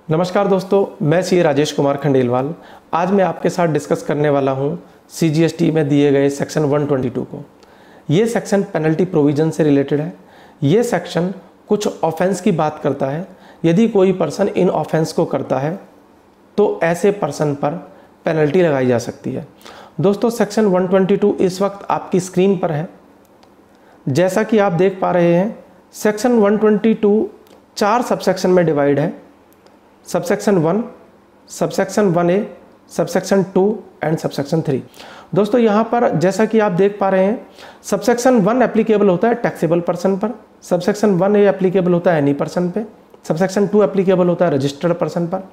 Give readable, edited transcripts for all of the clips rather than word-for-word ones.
नमस्कार दोस्तों, मैं सी राजेश कुमार खंडेलवाल। आज मैं आपके साथ डिस्कस करने वाला हूं CGST में दिए गए सेक्शन 122 को। ये सेक्शन पेनल्टी प्रोविज़न से रिलेटेड है। ये सेक्शन कुछ ऑफेंस की बात करता है। यदि कोई पर्सन इन ऑफेंस को करता है तो ऐसे पर्सन पर पेनल्टी लगाई जा सकती है। दोस्तों, सेक्शन 122 इस वक्त आपकी स्क्रीन पर है। जैसा कि आप देख पा रहे हैं, सेक्शन 122 चार सबसेक्शन में डिवाइड है। Subsection 1, subsection 1A, subsection 2 and subsection 3। दोस्तों, यहाँ पर जैसा कि आप देख पा रहे हैं, सबसेक्शन 1 एप्लीकेबल होता है टैक्सेबल पर्सन पर, सबसेक्शन 1A एप्लीकेबल होता है एनी पर्सन पे, सबसेक्शन 2 एप्लीकेबल होता है रजिस्टर्ड पर्सन पर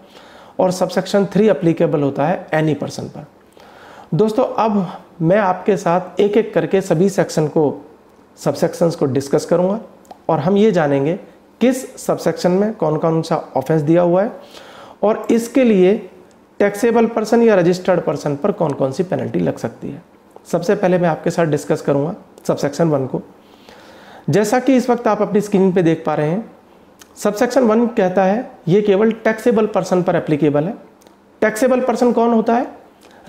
और सबसेक्शन 3 एप्लीकेबल होता है एनी पर्सन पर। दोस्तों, अब मैं आपके साथ एक एक करके सभी सेक्शन को सबसेक्शंस को डिस्कस करूँगा और हम ये जानेंगे किस सबसेक्शन में कौन कौन सा ऑफेंस दिया हुआ है और इसके लिए टैक्सेबल पर्सन या रजिस्टर्ड पर्सन पर कौन कौन सी पेनल्टी लग सकती है। सबसे पहले मैं आपके साथ डिस्कस करूंगा सबसेक्शन 1 को। जैसा कि इस वक्त आप अपनी स्क्रीन पे देख पा रहे हैं, सबसेक्शन 1 कहता है ये केवल टैक्सेबल पर्सन पर एप्लीकेबल है। टैक्सेबल पर्सन कौन होता है?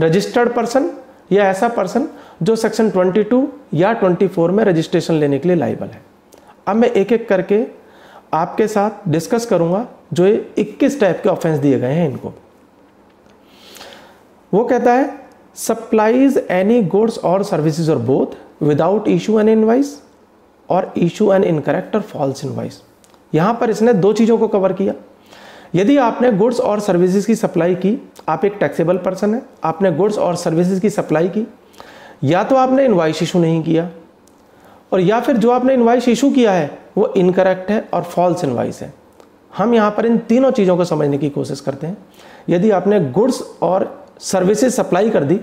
रजिस्टर्ड पर्सन या ऐसा पर्सन जो सेक्शन 22 या 24 में रजिस्ट्रेशन लेने के लिए लायबल है। अब मैं एक एक करके आपके साथ डिस्कस करूंगा जो ये 21 टाइप के ऑफेंस दिए गए हैं इनको। वो कहता है सप्लाइज एनी गुड्स और सर्विसेज और both without issue an invoice और इशू एन इनकरेक्ट और फॉल्स इनवाइस। यहां पर इसने दो चीजों को कवर किया। यदि आपने गुड्स और सर्विसेज की सप्लाई की, आप एक टैक्सेबल पर्सन है, आपने गुड्स और सर्विसेज की सप्लाई की, या तो आपने इनवाइस इशू नहीं किया और या फिर जो आपने इनवाइस इशू किया है वो इनकरेक्ट है और फॉल्स इनवाइस है। हम यहाँ पर इन तीनों चीज़ों को समझने की कोशिश करते हैं। यदि आपने गुड्स और सर्विसेज सप्लाई कर दी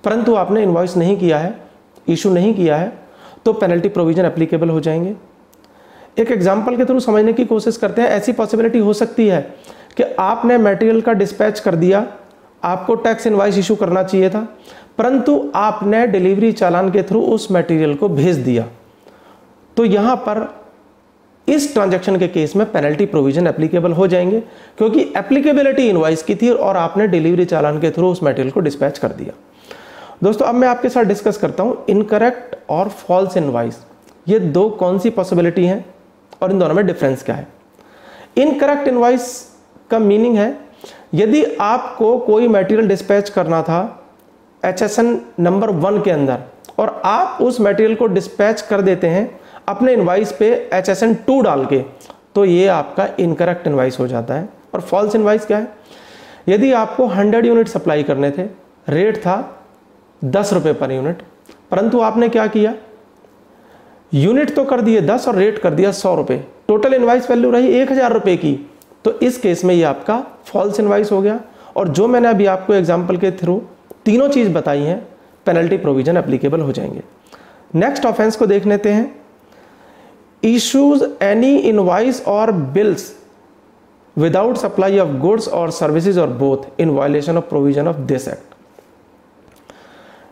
परंतु आपने इनवाइस नहीं किया है, इशू नहीं किया है, तो पेनल्टी प्रोविजन एप्लीकेबल हो जाएंगे। एक एग्जाम्पल के थ्रू समझने की कोशिश करते हैं। ऐसी पॉसिबिलिटी हो सकती है कि आपने मटेरियल का डिस्पैच कर दिया, आपको टैक्स इनवाइस इशू करना चाहिए था, परंतु आपने डिलीवरी चालान के थ्रू उस मटेरियल को भेज दिया, तो यहां पर इस ट्रांजैक्शन के केस में पेनल्टी प्रोविजन एप्लीकेबल हो जाएंगे क्योंकि एप्लीकेबिलिटी इनवाइस की थी और आपने डिलीवरी चालान के थ्रू उस मटेरियल को डिस्पैच कर दिया। दोस्तों, अब मैं आपके साथ डिस्कस करता हूं इनकरेक्ट और फॉल्स इनवाइस। ये दो कौन सी पॉसिबिलिटी हैं और इन दोनों में डिफरेंस क्या है। इनकरेक्ट इनवाइस का मीनिंग है यदि आपको कोई मटेरियल डिस्पैच करना था HSN नंबर 1 के अंदर और आप उस मटेरियल को डिस्पैच कर देते हैं अपने इनवाइस पे HSN 2 डाल के, तो ये आपका इनकरेक्ट इनवाइस हो जाता है। और फॉल्स इनवाइस क्या है? यदि आपको 100 यूनिट सप्लाई करने थे, रेट था 10 रुपये पर यूनिट, परंतु आपने क्या किया, यूनिट तो कर दिए 10 और रेट कर दिया 100 रुपये, टोटल इनवाइस वैल्यू रही 1000 रुपये की, तो इस केस में ये आपका फॉल्स इनवाइस हो गया। और जो मैंने अभी आपको एग्जाम्पल के थ्रू तीनों चीज़ बताई हैं, पेनल्टी प्रोविजन एप्लीकेबल हो जाएंगे। नेक्स्ट ऑफेंस को देख लेते हैं। Issues any invoice or bills without supply of goods or services or both in violation of provision of this act।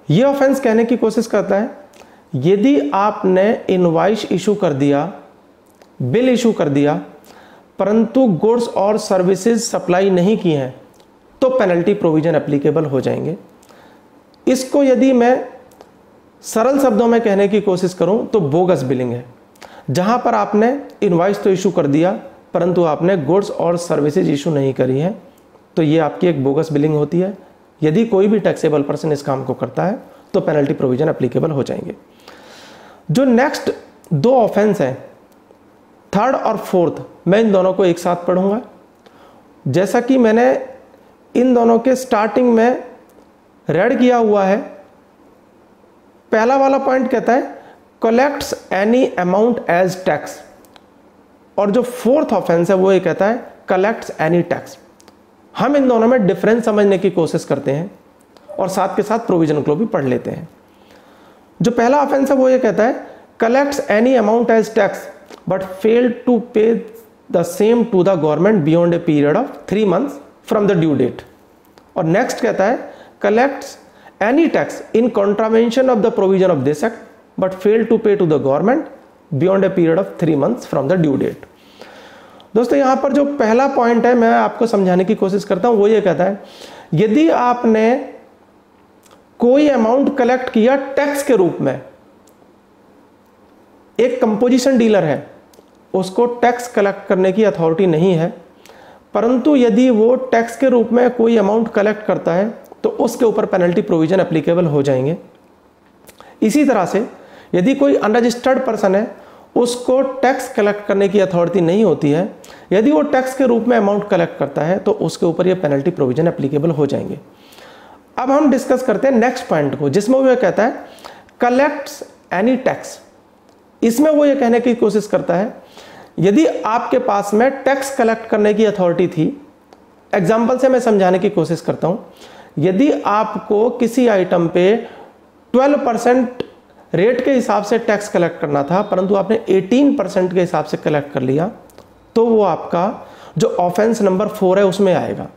ये ऑफेंस कहने की कोशिश करता है यदि आपने इनवाइस इशू कर दिया, बिल इशू कर दिया, परंतु गुड्स और सर्विसेज सप्लाई नहीं की हैं, तो पेनल्टी प्रोविजन एप्लीकेबल हो जाएंगे। इसको यदि मैं सरल शब्दों में कहने की कोशिश करूं तो बोगस बिलिंग है, जहां पर आपने इनवाइस तो इशू कर दिया परंतु आपने गुड्स और सर्विसेज इशू नहीं करी है, तो ये आपकी एक बोगस बिलिंग होती है। यदि कोई भी टैक्सेबल पर्सन इस काम को करता है तो पेनल्टी प्रोविजन एप्लीकेबल हो जाएंगे। जो नेक्स्ट दो ऑफेंस हैं, थर्ड और फोर्थ, मैं इन दोनों को एक साथ पढ़ूंगा। जैसा कि मैंने इन दोनों के स्टार्टिंग में रेड किया हुआ है। पहला वाला पॉइंट कहता है collects any amount as tax, और जो फोर्थ ऑफेंस है वो ये कहता है कलेक्ट्स एनी टैक्स। हम इन दोनों में डिफरेंस समझने की कोशिश करते हैं और साथ के साथ प्रोविजन को भी पढ़ लेते हैं। जो पहला ऑफेंस है वो ये कहता है collects any amount as tax but fail to pay the same to the government beyond a period of 3 months from the due date. और नेक्स्ट कहता है collects any tax in contravention of the provision of this act but fail to pay to the government beyond a period of 3 months from the due date। दोस्तों यहाँ पर जो पहला point है मैं आपको समझाने की कोशिश करता हूँ, वो ये कहता है यदि आपने कोई अमाउंट कलेक्ट किया टैक्स के रूप में, एक कंपोजिशन डीलर है उसको टैक्स कलेक्ट करने की अथॉरिटी नहीं है, परंतु यदि वो टैक्स के रूप में कोई अमाउंट कलेक्ट करता है तो उसके ऊपर पेनल्टी प्रोविजन एप्लीकेबल हो जाएंगे। इसी तरह से यदि कोई अनरजिस्टर्ड पर्सन है, उसको टैक्स कलेक्ट करने की अथॉरिटी नहीं होती है, यदि वो टैक्स के रूप में अमाउंट कलेक्ट करता है तो उसके ऊपर ये पेनल्टी प्रोविजन एप्लीकेबल हो जाएंगे। अब हम डिस्कस करते हैं नेक्स्ट पॉइंट को, जिसमें वो कहता है कलेक्ट्स एनी टैक्स। इसमें वो ये कहने की कोशिश करता है यदि आपके पास में टैक्स कलेक्ट करने की अथॉरिटी थी, एग्जाम्पल से मैं समझाने की कोशिश करता हूं, यदि आपको किसी आइटम पे 12% रेट के हिसाब से टैक्स कलेक्ट करना था परंतु आपने 18% के हिसाब से कलेक्ट कर लिया, तो वो आपका जो ऑफेंस नंबर 4 है उसमें आएगा।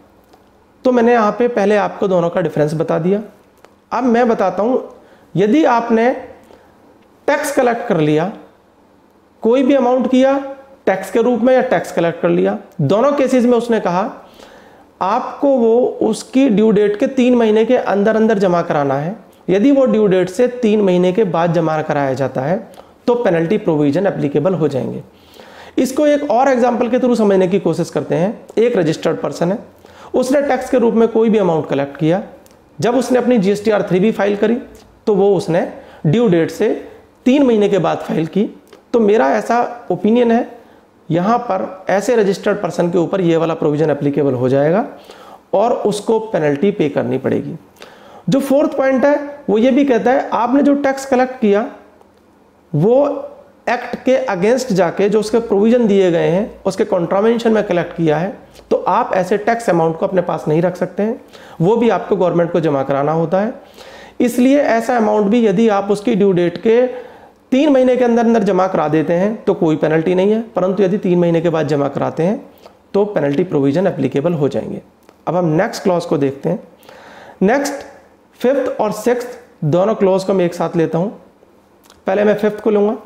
तो मैंने यहाँ पे पहले आपको दोनों का डिफरेंस बता दिया। अब मैं बताता हूँ, यदि आपने टैक्स कलेक्ट कर लिया, कोई भी अमाउंट किया टैक्स के रूप में या टैक्स कलेक्ट कर लिया, दोनों केसेस में उसने कहा आपको वो उसकी ड्यू डेट के 3 महीने के अंदर अंदर जमा कराना है। यदि वो ड्यू डेट से 3 महीने के बाद जमा कराया जाता है तो पेनल्टी प्रोविजन एप्लीकेबल हो जाएंगे। इसको एक और एग्जांपल के थ्रू समझने की कोशिश करते हैं। एक रजिस्टर्ड पर्सन है, उसने टैक्स के रूप में कोई भी अमाउंट कलेक्ट किया, जब उसने अपनी GSTR 3 भी फाइल करी तो वो उसने ड्यू डेट से 3 महीने के बाद फाइल की। तो मेरा ऐसा ओपिनियन है यहाँ पर ऐसे रजिस्टर्ड पर्सन के ऊपर ये वाला प्रोविजन एप्लीकेबल हो जाएगा और उसको पेनल्टी पे करनी पड़ेगी। जो 4th पॉइंट है वो ये भी कहता है आपने जो टैक्स कलेक्ट किया वो एक्ट के अगेंस्ट जाके जो उसके प्रोविजन दिए गए हैं उसके कॉन्ट्रावेंशन में कलेक्ट किया है, तो आप ऐसे टैक्स अमाउंट को अपने पास नहीं रख सकते हैं, वो भी आपको गवर्नमेंट को जमा कराना होता है। इसलिए ऐसा अमाउंट भी यदि आप उसकी ड्यू डेट के 3 महीने के अंदर अंदर जमा करा देते हैं तो कोई पेनल्टी नहीं है, परंतु यदि 3 महीने के बाद जमा कराते हैं तो पेनल्टी प्रोविजन एप्लीकेबल हो जाएंगे। अब हम नेक्स्ट क्लॉज को देखते हैं। नेक्स्ट 5th और 6th दोनों क्लॉज को मैं एक साथ लेता हूं। पहले मैं 5th को लूंगा।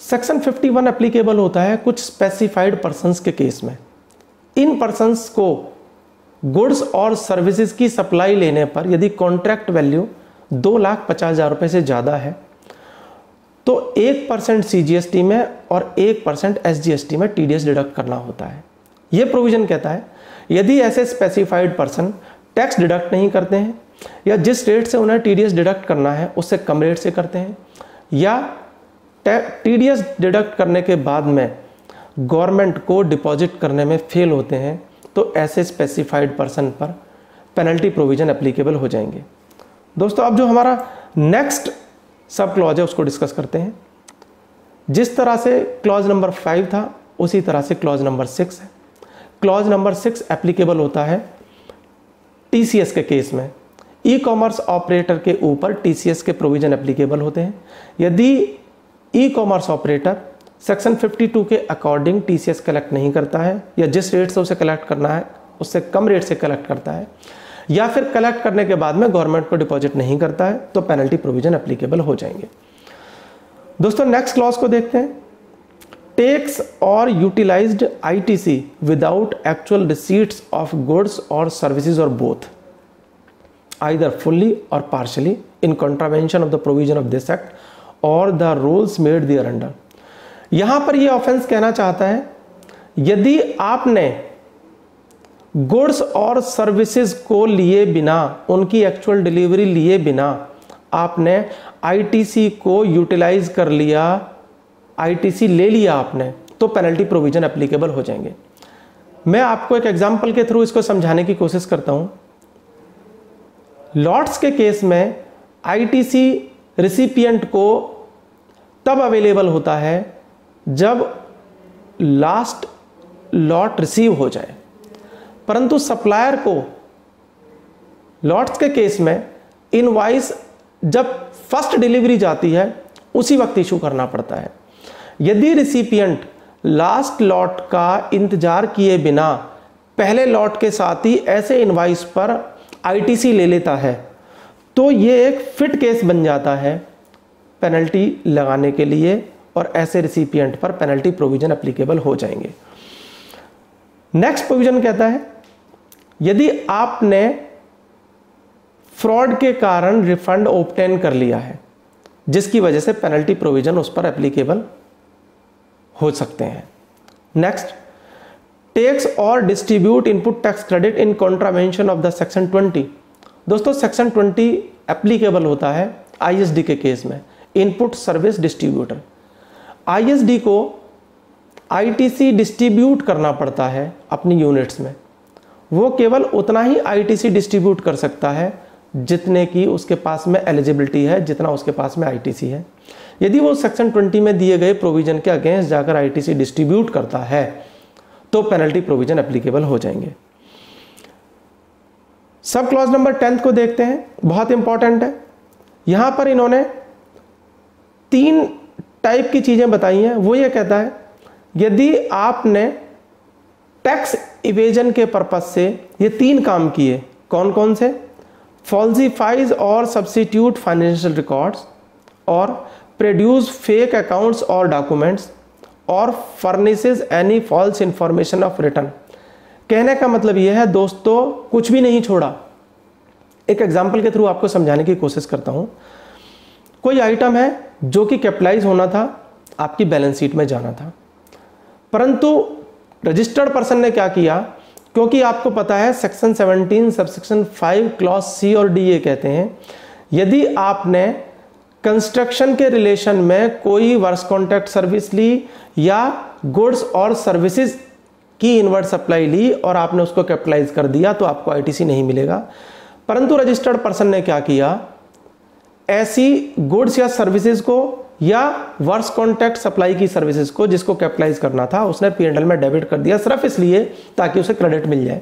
सेक्शन 51 एप्लीकेबल होता है कुछ स्पेसिफाइड पर्संस के केस में। इन पर्संस को गुड्स और सर्विसेज की सप्लाई लेने पर यदि कॉन्ट्रैक्ट वैल्यू 2,50,000 रुपए से ज़्यादा है तो 1% CGST में और 1% SGST में TDS डिडक्ट करना होता है। यह प्रोविजन कहता है यदि ऐसे स्पेसिफाइड पर्सन टैक्स डिडक्ट नहीं करते हैं या जिस रेट से उन्हें TDS डिडक्ट करना है उससे कम रेट से करते हैं या TDS डिडक्ट करने के बाद में गवर्नमेंट को डिपॉजिट करने में फेल होते हैं, तो ऐसे स्पेसिफाइड पर्सन पर पेनल्टी प्रोविजन एप्लीकेबल हो जाएंगे। दोस्तों अब जो हमारा नेक्स्ट सब क्लॉज है उसको डिस्कस करते हैं। जिस तरह से क्लॉज नंबर 5 था उसी तरह से क्लॉज नंबर 6 है। क्लॉज नंबर 6 एप्लीकेबल होता है TCS के केस में। ई-कॉमर्स ऑपरेटर के ऊपर TCS के प्रोविजन एप्लीकेबल होते हैं। यदि ई-कॉमर्स ऑपरेटर सेक्शन 52 के अकॉर्डिंग TCS कलेक्ट नहीं करता है या जिस रेट से उसे कलेक्ट करना है उससे कम रेट से कलेक्ट करता है या फिर कलेक्ट करने के बाद में गवर्नमेंट को डिपॉजिट नहीं करता है तो पेनल्टी प्रोविजन एप्लीकेबल हो जाएंगे। दोस्तों नेक्स्ट क्लॉज को देखते हैं। टेक्स और utilised ITC without actual receipts of goods और सर्विसेज और बोथ आइदर फुल्ली और partially in contravention of the provision of this act और the rules made thereunder. यहां पर यह ऑफेंस कहना चाहता है यदि आपने गुड्स और सर्विसेज को लिए बिना, उनकी एक्चुअल डिलीवरी लिए बिना आपने ITC को यूटिलाइज कर लिया, ITC ले लिया आपने, तो पेनल्टी प्रोविजन एप्लीकेबल हो जाएंगे। मैं आपको एक एग्जांपल के थ्रू इसको समझाने की कोशिश करता हूं। लॉट्स के केस में ITC रिसिपिएंट को तब अवेलेबल होता है जब लास्ट लॉट रिसीव हो जाए, परंतु सप्लायर को लॉट्स के केस में इनवॉइस जब फर्स्ट डिलीवरी जाती है उसी वक्त इशू करना पड़ता है। यदि रिसिपिएंट लास्ट लॉट का इंतजार किए बिना पहले लॉट के साथ ही ऐसे इनवॉइस पर ITC ले लेता है तो ये एक फिट केस बन जाता है पेनल्टी लगाने के लिए और ऐसे रिसिपिएंट पर पेनल्टी प्रोविजन एप्लीकेबल हो जाएंगे। नेक्स्ट प्रोविजन कहता है यदि आपने फ्रॉड के कारण रिफंड ऑब्टेन कर लिया है जिसकी वजह से पेनल्टी प्रोविजन उस पर एप्लीकेबल हो सकते हैं। नेक्स्ट, टेक्स और distribute input tax credit in contravention of the section 20। दोस्तों सेक्शन 20 एप्लीकेबल होता है आईएसडी के केस में, इनपुट सर्विस डिस्ट्रीब्यूटर। आईएसडी को आईटीसी डिस्ट्रीब्यूट करना पड़ता है अपनी यूनिट्स में, वो केवल उतना ही आईटीसी डिस्ट्रीब्यूट कर सकता है जितने की उसके पास में एलिजिबिलिटी है, जितना उसके पास में आईटीसी है। यदि वो सेक्शन 20 में दिए गए प्रोविजन के अगेंस्ट जाकर आईटीसी डिस्ट्रीब्यूट करता है तो पेनल्टी प्रोविजन एप्लीकेबल हो जाएंगे। सब क्लॉज नंबर 10 को देखते हैं, बहुत इंपॉर्टेंट है। यहां पर इन्होंने 3 टाइप की चीजें बताई हैं। वो ये कहता है यदि आपने टैक्स इवेजन के पर्पज से ये 3 काम किए, कौन कौन से? फॉल्सिफाइज और सब्स्टिट्यूट फाइनेंशियल रिकॉर्ड्स, और प्रोड्यूस फेक अकाउंट्स और डॉक्यूमेंट्स, और furnishes any false information of return. कहने का मतलब यह है दोस्तों, कुछ भी नहीं छोड़ा। एक एग्जांपल के थ्रू आपको समझाने की कोशिश करता हूं। कोई आइटम है जो कि कैपिटलाइज होना था, आपकी बैलेंस शीट में जाना था, परंतु रजिस्टर्ड पर्सन ने क्या किया, क्योंकि आपको पता है सेक्शन 17 सबसेक्शन 5 क्लॉज सी और डी ये कहते हैं यदि आपने कंस्ट्रक्शन के रिलेशन में कोई वर्क्स कॉन्ट्रैक्ट सर्विस ली या गुड्स और सर्विसेज की इनवर्ट सप्लाई ली और आपने उसको कैपिटलाइज कर दिया तो आपको आईटीसी नहीं मिलेगा। परंतु रजिस्टर्ड पर्सन ने क्या किया, ऐसी गुड्स या सर्विसेज को या वर्क्स कॉन्ट्रैक्ट सप्लाई की सर्विसेज को जिसको कैपिटलाइज करना था उसने P&L में डेबिट कर दिया सिर्फ इसलिए ताकि उसे क्रेडिट मिल जाए।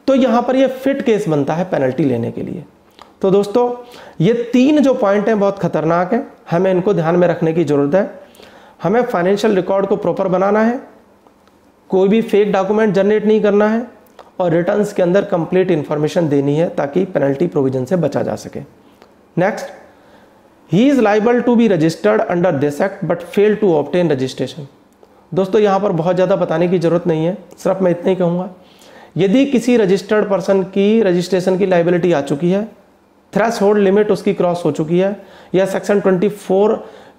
तो यहां पर ये फिट केस बनता है पेनल्टी लेने के लिए। तो दोस्तों ये 3 जो पॉइंट हैं बहुत खतरनाक हैं, हमें इनको ध्यान में रखने की जरूरत है। हमें फाइनेंशियल रिकॉर्ड को प्रॉपर बनाना है, कोई भी फेक डॉक्यूमेंट जनरेट नहीं करना है और रिटर्न्स के अंदर कंप्लीट इंफॉर्मेशन देनी है ताकि पेनल्टी प्रोविजन से बचा जा सके। Next, he is liable to be registered under this act but fail to obtain registration. दोस्तों यहां पर बहुत ज्यादा बताने की जरूरत नहीं है, सिर्फ मैं इतना ही कहूंगा यदि किसी रजिस्टर्ड पर्सन की रजिस्ट्रेशन की लाइबिलिटी आ चुकी है, थ्रेशोल्ड लिमिट उसकी क्रॉस हो चुकी है, या सेक्शन 24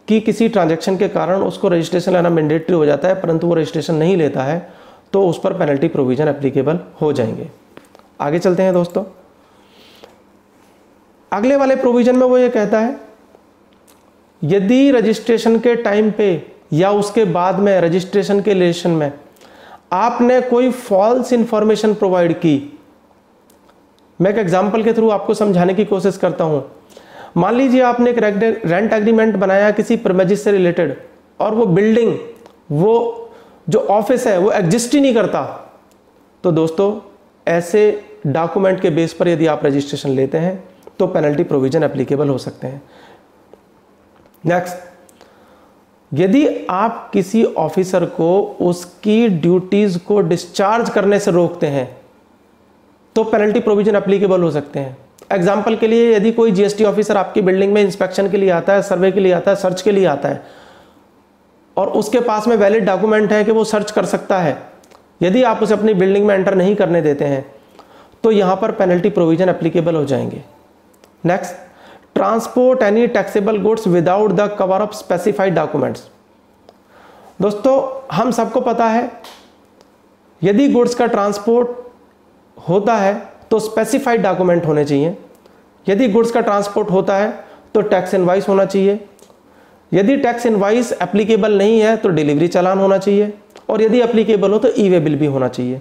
की किसी ट्रांजैक्शन के कारण उसको रजिस्ट्रेशन लेना मैंडेटरी हो जाता है परंतु वो रजिस्ट्रेशन नहीं लेता है तो उस पर पेनल्टी प्रोविजन एप्लीकेबल हो जाएंगे। आगे चलते हैं दोस्तों। अगले वाले प्रोविजन में वो ये कहता है यदि रजिस्ट्रेशन के टाइम पे या उसके बाद में रजिस्ट्रेशन के रिलेशन में आपने कोई फॉल्स इंफॉर्मेशन प्रोवाइड की। मैं एक एग्जांपल के थ्रू आपको समझाने की कोशिश करता हूं। मान लीजिए आपने एक रेंट एग्रीमेंट बनाया किसी प्रीमाइसेस से रिलेटेड और वो बिल्डिंग, वो जो ऑफिस है वो एग्जिस्ट ही नहीं करता, तो दोस्तों ऐसे डॉक्यूमेंट के बेस पर यदि आप रजिस्ट्रेशन लेते हैं तो पेनल्टी प्रोविजन एप्लीकेबल हो सकते हैं। नेक्स्ट, यदि आप किसी ऑफिसर को उसकी ड्यूटीज को डिस्चार्ज करने से रोकते हैं तो पेनल्टी प्रोविजन एप्लीकेबल हो सकते हैं। एग्जाम्पल के लिए यदि कोई जीएसटी ऑफिसर आपकी बिल्डिंग में इंस्पेक्शन के लिए आता है, सर्वे के लिए आता है, सर्च के लिए आता है और उसके पास में वैलिड डॉक्यूमेंट है कि वो सर्च कर सकता है, यदि आप उसे अपनी बिल्डिंग में एंटर नहीं करने देते हैं तो यहां पर पेनल्टी प्रोविजन एप्लीकेबल हो जाएंगे। Next, transport any taxable goods without the cover of specified documents. दोस्तों हम सबको पता है यदि गुड्स का ट्रांसपोर्ट होता है तो स्पेसिफाइड डॉक्यूमेंट होने चाहिए। यदि गुड्स का ट्रांसपोर्ट होता है तो टैक्स इनवाइस होना चाहिए। यदि टैक्स इनवाइस एप्लीकेबल नहीं है तो डिलीवरी चालान होना चाहिए, और यदि एप्लीकेबल हो तो ई वे बिल भी होना चाहिए।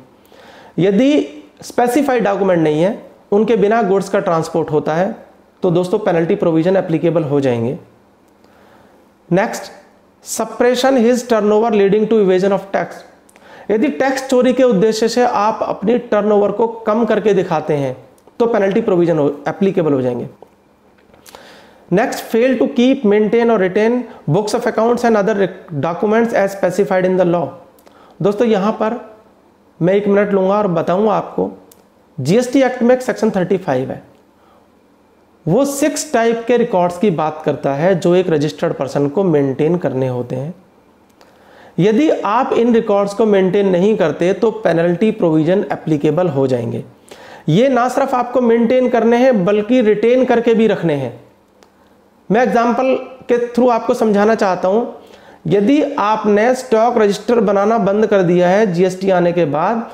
यदि स्पेसिफाइड डॉक्यूमेंट नहीं है, उनके बिना गुड्स का ट्रांसपोर्ट होता है तो दोस्तों पेनल्टी प्रोविजन एप्लीकेबल हो जाएंगे। Next, suppression his turnover leading to evasion of tax. यदि टैक्स चोरी के उद्देश्य से आप अपनी टर्नओवर को कम करके दिखाते हैं तो पेनल्टी प्रोविजन एप्लीकेबल हो जाएंगे। Next, fail to keep, maintain और retain books of accounts and other documents as specified in the law. दोस्तों यहां पर मैं 1 मिनट लूंगा और बताऊंगा आपको, जीएसटी एक्ट में सेक्शन 35 है, वो 6 टाइप के रिकॉर्ड्स की बात करता है जो एक रजिस्टर्ड पर्सन को मेंटेन करने होते हैं। यदि आप इन रिकॉर्ड्स को मेंटेन नहीं करते तो पेनल्टी प्रोविजन एप्लीकेबल हो जाएंगे। ये ना सिर्फ आपको मेंटेन करने हैं बल्कि रिटेन करके भी रखने हैं। मैं एग्जांपल के थ्रू आपको समझाना चाहता हूं। यदि आपने स्टॉक रजिस्टर बनाना बंद कर दिया है जीएसटी आने के बाद,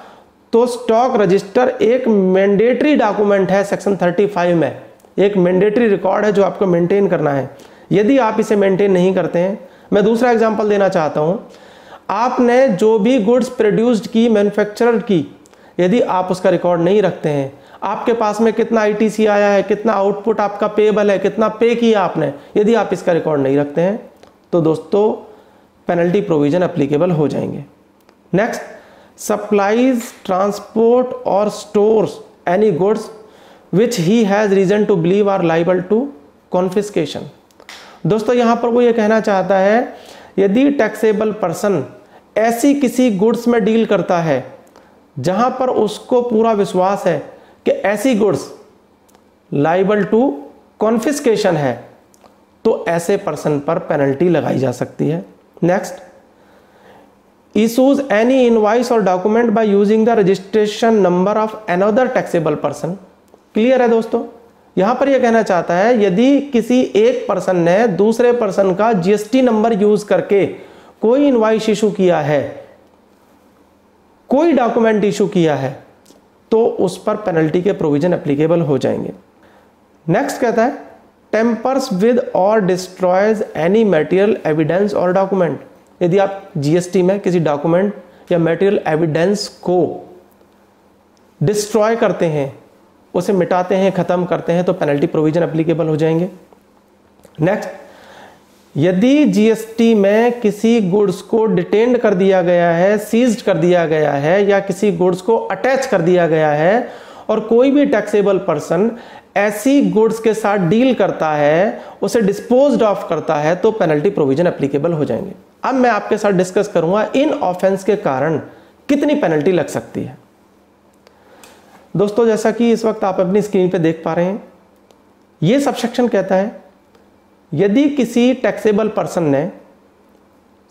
तो स्टॉक रजिस्टर एक मैंडेटरी डॉक्यूमेंट है, सेक्शन 35 में एक मैंडेटरी रिकॉर्ड है जो आपको मेंटेन करना है। यदि आप इसे मेंटेन नहीं करते हैं, मैं दूसरा एग्जांपल देना चाहता हूं। आपने जो भी गुड्स प्रोड्यूस्ड की, मैन्युफैक्चरर की, यदि आप उसका रिकॉर्ड नहीं रखते हैं, आपके पास में कितना आईटीसी आया है, कितना आउटपुट आपका पेएबल है, कितना पे किया आपने, यदि आप इसका रिकॉर्ड नहीं रखते हैं तो दोस्तों पेनल्टी प्रोविजन एप्लीकेबल हो जाएंगे। नेक्स्ट, सप्लाइज, ट्रांसपोर्ट और stores any goods which he has reason to believe are liable to confiscation. दोस्तों यहां पर वो ये कहना चाहता है, यदि टैक्सेबल पर्सन ऐसी किसी गुड्स में डील करता है जहां पर उसको पूरा विश्वास है कि ऐसी गुड्स लाइबल टू कॉन्फिस्केशन है, तो ऐसे पर्सन पर पेनल्टी लगाई जा सकती है। नेक्स्ट, इशूज एनी इनवॉइस और document by using the registration number of another taxable person. Clear है दोस्तों? यहां पर यह कहना चाहता है, यदि किसी एक पर्सन ने दूसरे पर्सन का जीएसटी नंबर यूज करके कोई इनवॉइस इशू किया है, कोई डॉक्यूमेंट इशू किया है, तो उस पर पेनल्टी के प्रोविजन एप्लीकेबल हो जाएंगे। नेक्स्ट कहता है, टेम्पर्स विद और डिस्ट्रॉयज एनी मटेरियल एविडेंस और डॉक्यूमेंट। यदि आप जीएसटी में किसी डॉक्यूमेंट या मटेरियल एविडेंस को डिस्ट्रॉय करते हैं, उसे मिटाते हैं, खत्म करते हैं, तो पेनल्टी प्रोविजन एप्लीकेबल हो जाएंगे। नेक्स्ट, यदि जीएसटी में किसी गुड्स को डिटेन्ड कर दिया गया है, सीज्ड कर दिया गया है, या किसी गुड्स को अटैच कर दिया गया है और कोई भी टैक्सेबल पर्सन ऐसी गुड्स के साथ डील करता है, उसे डिस्पोज्ड ऑफ करता है, तो पेनल्टी प्रोविजन एप्लीकेबल हो जाएंगे। अब मैं आपके साथ डिस्कस करूंगा इन ऑफेंस के कारण कितनी पेनल्टी लग सकती है। दोस्तों जैसा कि इस वक्त आप अपनी स्क्रीन पे देख पा रहे हैं, यह सबसेक्शन कहता है, यदि किसी टैक्सेबल पर्सन ने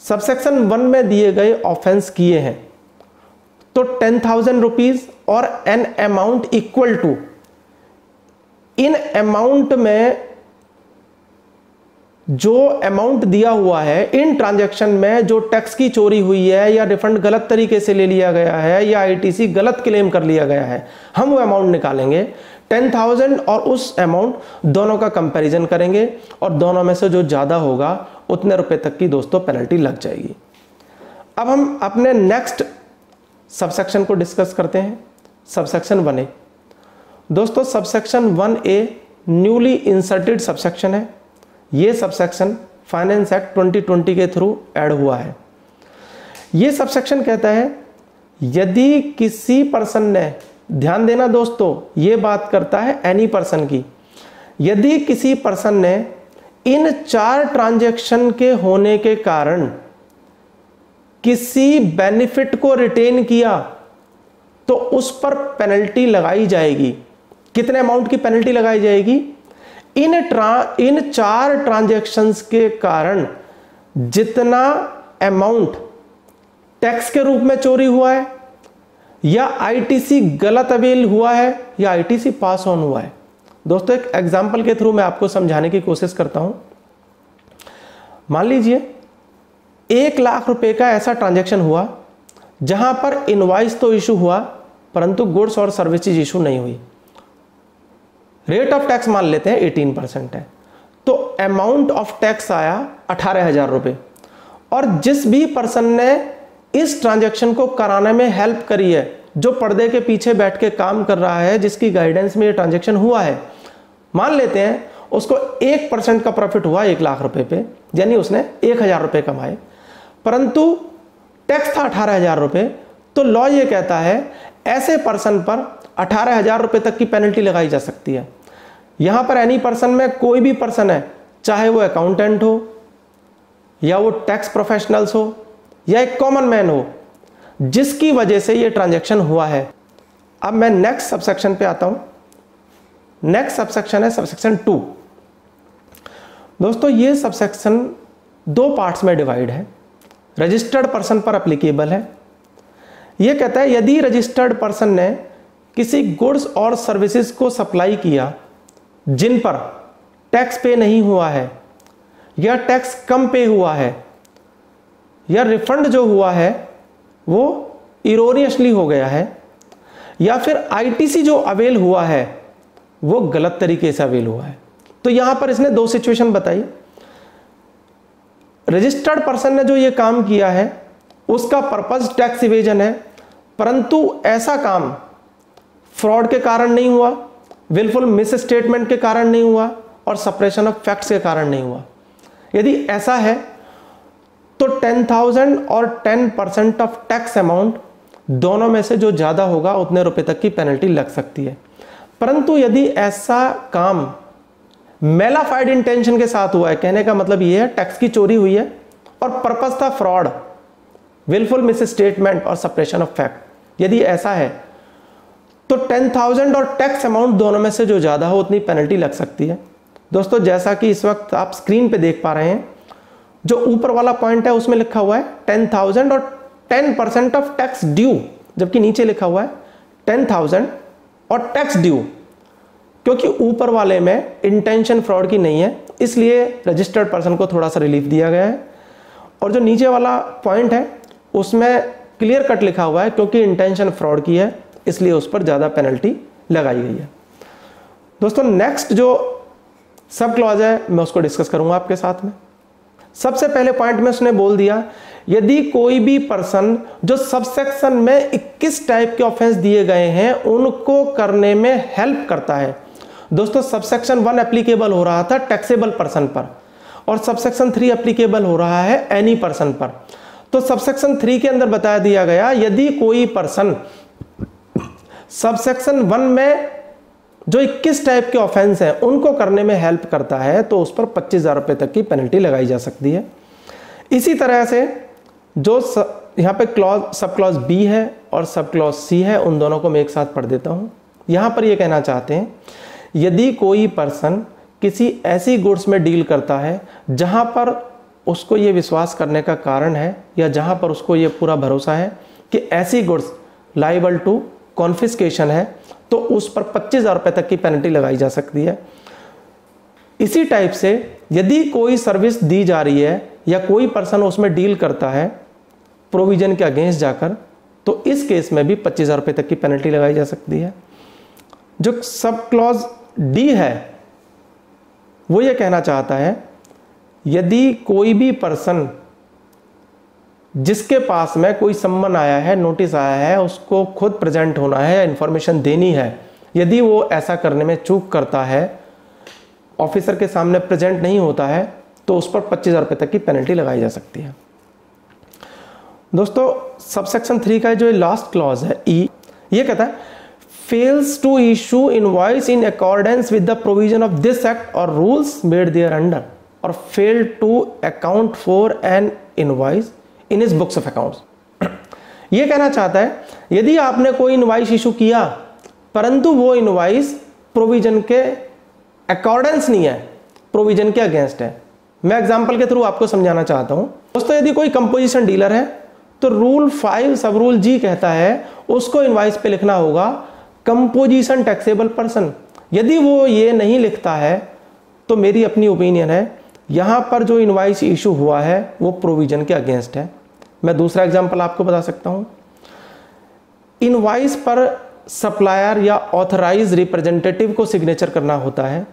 सबसेक्शन 1 में दिए गए ऑफेंस किए हैं तो 10,000 रुपीज और एन अमाउंट इक्वल टू, इन अमाउंट में जो अमाउंट दिया हुआ है, इन ट्रांजैक्शन में जो टैक्स की चोरी हुई है या रिफंड गलत तरीके से ले लिया गया है या आईटीसी गलत क्लेम कर लिया गया है, हम वो अमाउंट निकालेंगे 10,000 और उस अमाउंट दोनों का कंपैरिजन करेंगे और दोनों में से जो ज्यादा होगा उतने रुपए तक की दोस्तों पेनल्टी लग जाएगी। अब हम अपने नेक्स्ट सबसेक्शन को डिस्कस करते हैं, सबसेक्शन 1A। दोस्तों subsection 1A newly inserted subsection है। यह सबसेक्शन फाइनेंस एक्ट 2020 के थ्रू ऐड हुआ है। यह सबसेक्शन कहता है, यदि किसी पर्सन ने, ध्यान देना दोस्तों, यह बात करता है एनी पर्सन की, यदि किसी पर्सन ने इन 4 ट्रांजैक्शन के होने के कारण किसी बेनिफिट को रिटेन किया तो उस पर पेनल्टी लगाई जाएगी। कितने अमाउंट की पेनल्टी लगाई जाएगी? इन 4 ट्रांजैक्शंस के कारण जितना अमाउंट टैक्स के रूप में चोरी हुआ है, या आईटीसी गलत अवेल हुआ है, या आईटीसी पास ऑन हुआ है। दोस्तों एक एग्जांपल के थ्रू मैं आपको समझाने की कोशिश करता हूं। मान लीजिए 1 लाख रुपए का ऐसा ट्रांजैक्शन हुआ जहां पर इनवॉइस तो इशू हुआ परंतु गुड्स और सर्विसेज इशू नहीं हुई। रेट ऑफ टैक्स मान लेते हैं 18% है, तो अमाउंट ऑफ टैक्स आया 18,000 रुपए। और जिस भी पर्सन ने इस ट्रांजैक्शन को कराने में हेल्प करी है, जो पर्दे के पीछे बैठ के काम कर रहा है, जिसकी गाइडेंस में ये ट्रांजैक्शन हुआ है, मान लेते हैं उसको 1% का प्रॉफिट हुआ 1 लाख रुपए पे, यानी उसने 1,000 रुपए कमाए, परंतु टैक्स था 18,000 रुपए। तो लॉ ये कहता है ऐसे पर्सन पर 18,000 रुपए तक की पेनल्टी लगाई जा सकती है। यहां पर एनी पर्सन में कोई भी पर्सन है, चाहे वो अकाउंटेंट हो या वो टैक्स प्रोफेशनल्स हो या एक कॉमन मैन हो, जिसकी वजह से ये ट्रांजैक्शन हुआ है। अब मैं नेक्स्ट सबसेक्शन पे आता हूं। नेक्स्ट सबसेक्शन है सबसेक्शन 2। दोस्तों ये सबसेक्शन 2 पार्ट्स में डिवाइड है, रजिस्टर्ड पर्सन पर एप्लीकेबल है। यह कहता है यदि रजिस्टर्ड पर्सन ने किसी गुड्स और सर्विसेज को सप्लाई किया जिन पर टैक्स पे नहीं हुआ है, या टैक्स कम पे हुआ है, या रिफंड जो हुआ है वो इरोनियसली हो गया है, या फिर आईटीसी जो अवेल हुआ है वो गलत तरीके से अवेल हुआ है। तो यहां पर इसने 2 सिचुएशन बताई। रजिस्टर्ड पर्सन ने जो ये काम किया है उसका पर्पस टैक्स इवेजन है, परंतु ऐसा काम फ्रॉड के कारण नहीं हुआ, विलफुल मिस स्टेटमेंट के कारण नहीं हुआ, और सप्रेशन ऑफ फैक्ट्स के कारण नहीं हुआ। यदि ऐसा है तो 10,000 और 10% ऑफ टैक्स अमाउंट दोनों में से जो ज्यादा होगा उतने रुपए तक की पेनल्टी लग सकती है। परंतु यदि ऐसा काम मेलाफाइड इंटेंशन के साथ हुआ है, कहने का मतलब यह है टैक्स की चोरी हुई है और पर्पस था फ्रॉड, विलफुल मिस स्टेटमेंट और सप्रेशन ऑफ फैक्ट, यदि ऐसा है तो 10,000 और टैक्स अमाउंट दोनों में से जो ज्यादा हो उतनी पेनल्टी लग सकती है। दोस्तों जैसा कि इस वक्त आप स्क्रीन पे देख पा रहे हैं, जो ऊपर वाला पॉइंट है उसमें लिखा हुआ है 10,000 और 10% ऑफ टैक्स ड्यू, जबकि नीचे लिखा हुआ है 10,000 और टैक्स ड्यू, क्योंकि ऊपर वाले में इंटेंशन फ्रॉड की नहीं है, इसलिए रजिस्टर्ड पर्सन को थोड़ा सा रिलीफ दिया गया है। और जो नीचे वाला पॉइंट है उसमें क्लियर कट लिखा हुआ है क्योंकि इंटेंशन फ्रॉड की है, इसलिए उस पर ज्यादा पेनल्टी लगाई गई है। दोस्तों नेक्स्ट जो सब क्लॉज है मैं उसको डिस्कस करूंगा आपके साथ में। सबसे पहले पॉइंट में उसने बोल दिया यदि कोई भी पर्सन जो सबसेक्शन में 21 टाइप के ऑफेंस दिए गए हैं उनको करने में हेल्प करता है। दोस्तों सबसेक्शन 1 एप्लीकेबल हो रहा था टैक्सेबल पर्सन पर, और सबसेक्शन 3 एप्लीकेबल हो रहा है एनी पर्सन पर। तो सबसेक्शन 3 के अंदर बता दिया गया यदि कोई पर्सन सबसेक्शन 1 में जो 21 टाइप के ऑफेंस हैं उनको करने में हेल्प करता है तो उस पर 25,000 रुपए तक की पेनल्टी लगाई जा सकती है। इसी तरह से जो यहाँ पे सब क्लॉज बी है और सब क्लॉज सी है, उन दोनों को मैं एक साथ पढ़ देता हूँ। यहाँ पर ये कहना चाहते हैं यदि कोई पर्सन किसी ऐसी गुड्स में डील करता है जहाँ पर उसको ये विश्वास करने का कारण है या जहाँ पर उसको ये पूरा भरोसा है कि ऐसी गुड्स लाइबल टू कॉन्फिस्केशन है, तो उस पर 25,000 रुपए तक की पेनल्टी लगाई जा सकती है। इसी टाइप से यदि कोई सर्विस दी जा रही है या कोई पर्सन उसमें डील करता है प्रोविजन के अगेंस्ट जाकर, तो इस केस में भी 25,000 रुपए तक की पेनल्टी लगाई जा सकती है। जो सब क्लॉज डी है वो ये कहना चाहता है यदि कोई भी पर्सन जिसके पास में कोई सम्मन आया है, नोटिस आया है, उसको खुद प्रेजेंट होना है, इंफॉर्मेशन देनी है, यदि वो ऐसा करने में चूक करता है, ऑफिसर के सामने प्रेजेंट नहीं होता है, तो उस पर 25,000 रुपए तक की पेनल्टी लगाई जा सकती है। दोस्तों सबसेक्शन 3 का जो लास्ट क्लॉज है ई, ये कहता है fails to issue invoice in accordance with the provision of this act और रूल्स मेड देयर अंडर, और fail to account for an invoice in his books of accounts. ये कहना चाहता है यदि आपने कोई इनवॉइस इशू किया परंतु वो इनवॉइस प्रोविजन के अकॉर्डेंस नहीं है, प्रोविजन के अगेंस्ट है। मैं एग्जांपल के थ्रू आपको समझाना चाहता हूं। दोस्तों यदि कोई कंपोजिशन डीलर है तो रूल 5 सब रूल जी कहता है उसको इनवॉइस पे लिखना होगा कंपोजिशन टैक्सेबल पर्सन। यदि वो ये नहीं लिखता है तो मेरी अपनी ओपिनियन है यहां पर जो इनवॉइस इशू हुआ है वो प्रोविजन के अगेंस्ट है। मैं दूसरा एग्जांपल आपको बता सकता हूं। इनवॉइस पर सप्लायर या ऑथराइज रिप्रेजेंटेटिव को सिग्नेचर करना होता है।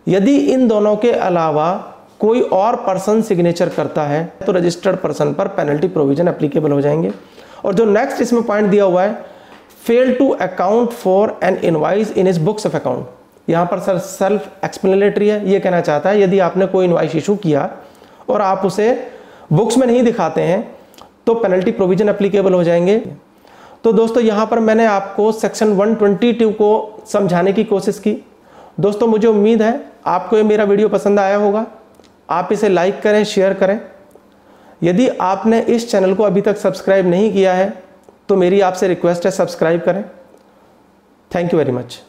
यदि इन दोनों के अलावा कोई और पर्सन सिग्नेचर करता है तो रजिस्टर्ड पर्सन पर पेनल्टी प्रोविजन एप्लीकेबल हो जाएंगे। और जो नेक्स्ट इसमें पॉइंट दिया हुआ है fail to account for an invoice in his books of account, यहाँ पर सर सेल्फ एक्सप्लेनेटरी है। ये कहना चाहता है यदि आपने कोई इनवॉइस इशू किया और आप उसे बुक्स में नहीं दिखाते हैं तो पेनल्टी प्रोविजन एप्लीकेबल हो जाएंगे। तो दोस्तों यहाँ पर मैंने आपको सेक्शन 122 को समझाने की कोशिश की। दोस्तों मुझे उम्मीद है आपको ये मेरा वीडियो पसंद आया होगा। आप इसे लाइक करें, शेयर करें। यदि आपने इस चैनल को अभी तक सब्सक्राइब नहीं किया है तो मेरी आपसे रिक्वेस्ट है सब्सक्राइब करें। Thank you very much.